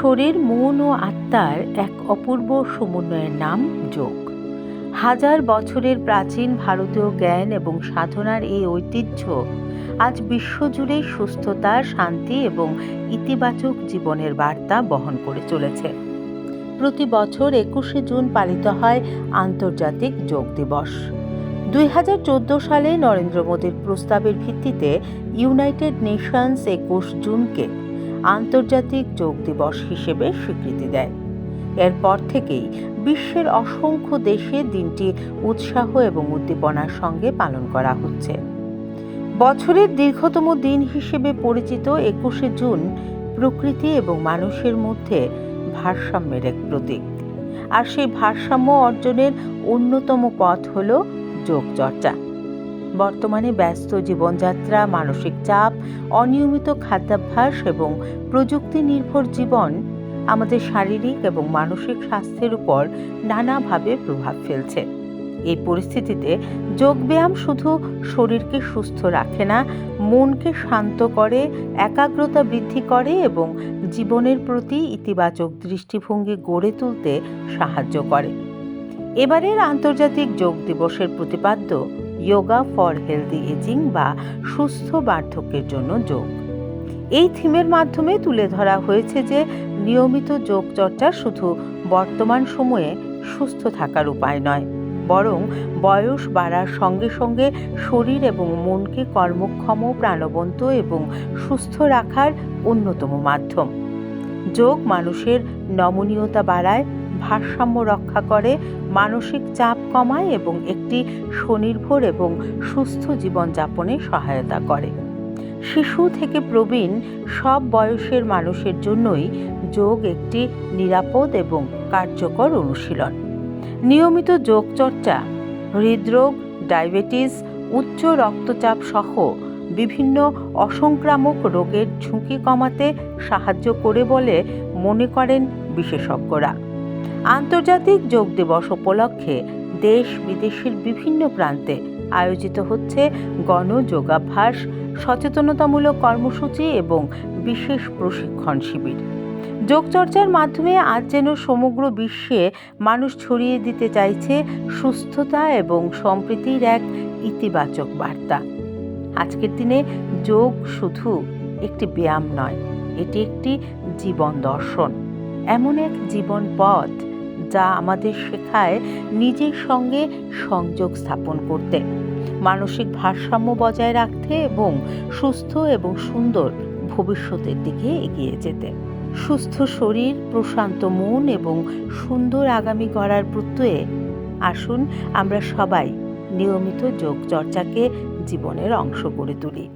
শরীর, মন ও আত্মার এক অপূর্ব সমন্বয়ের নাম যোগ। হাজার বছরের প্রাচীন ভারতীয় জ্ঞান এবং সাধনার এই ঐতিহ্য আজ বিশ্বজুড়ে সুস্থতা, শান্তি এবং ইতিবাচক জীবনের বার্তা বহন করে চলেছে। প্রতি বছর 21শে জুন পালিত হয় আন্তর্জাতিক যোগ দিবস। 2014 সালে নরেন্দ্র মোদীর প্রস্তাবের ভিত্তিতে ইউনাইটেড নেশনস 21 জুনকে আন্তর্জাতিক যোগ দিবস হিসেবে স্বীকৃতি দেয়। এরপর থেকেই বিশ্বের অসংখ্য দেশে দিনটি উৎসাহ এবং উদ্দীপনার সঙ্গে পালন করা হচ্ছে। বছরের দীর্ঘতম দিন হিসেবে পরিচিত 21শে জুন প্রকৃতি এবং মানুষের মধ্যে ভারসাম্যের এক প্রতীক। আর সেই ভারসাম্য অর্জনের অন্যতম পথ হল যোগচর্চা। বর্তমানে ব্যস্ত জীবনযাত্রা, মানসিক চাপ, অনিয়মিত খাদ্যাভ্যাস এবং প্রযুক্তি নির্ভর জীবন আমাদের শারীরিক এবং মানসিক স্বাস্থ্যের উপর নানাভাবে প্রভাব ফেলছে। এই পরিস্থিতিতে যোগব্যায়াম শুধু শরীরকে সুস্থ রাখে না, মনকে শান্ত করে, একাগ্রতা বৃদ্ধি করে এবং জীবনের প্রতি ইতিবাচক দৃষ্টিভঙ্গি গড়ে তুলতে সাহায্য করে। এবারের আন্তর্জাতিক যোগ দিবসের প্রতিপাদ্য যোগা ফর হেলদি এজিং বা সুস্থ বার্ধক্যের জন্য যোগ। এই থিমের মাধ্যমে তুলে ধরা হয়েছে যে নিয়মিত যোগচর্চা শুধু বর্তমান সময়ে সুস্থ থাকার উপায় নয়, বরং বয়স বাড়ার সঙ্গে সঙ্গে শরীর এবং মনকে কর্মক্ষম, প্রাণবন্ত এবং সুস্থ রাখার অন্যতম মাধ্যম। যোগ মানুষের নমনীয়তা বাড়ায়, ভারসাম্য রক্ষা করে, মানসিক চাপ কমায় এবং একটি স্বনির্ভর এবং সুস্থ জীবনযাপনে সহায়তা করে। শিশু থেকে প্রবীণ সব বয়সের মানুষের জন্যই যোগ একটি নিরাপদ এবং কার্যকর অনুশীলন। নিয়মিত যোগচর্চা হৃদরোগ, ডায়াবেটিস, উচ্চ রক্তচাপ সহ বিভিন্ন অসংক্রামক রোগের ঝুঁকি কমাতে সাহায্য করে বলে মনে করেন বিশেষজ্ঞরা। আন্তর্জাতিক যোগ দিবস উপলক্ষে দেশ বিদেশের বিভিন্ন প্রান্তে আয়োজিত হচ্ছে গণযোগাভ্যাস, সচেতনতামূলক কর্মসূচি এবং বিশেষ প্রশিক্ষণ শিবির। যোগচর্চার মাধ্যমে আজ যেন সমগ্র বিশ্বে মানুষ ছড়িয়ে দিতে চাইছে সুস্থতা এবং সম্প্রীতির এক ইতিবাচক বার্তা। আজকের দিনে যোগ শুধু একটি ব্যায়াম নয়, এটি একটি জীবন দর্শন, এমন এক জীবন পথ যা আমাদের শেখায় নিজের সঙ্গে সংযোগ স্থাপন করতে, মানসিক ভারসাম্য বজায় রাখতে এবং সুস্থ এবং সুন্দর ভবিষ্যতের দিকে এগিয়ে যেতে। সুস্থ শরীর, প্রশান্ত মন এবং সুন্দর আগামী গড়ার প্রত্যয়ে আসুন আমরা সবাই নিয়মিত যোগ চর্চাকে জীবনের অংশ করে তুলি।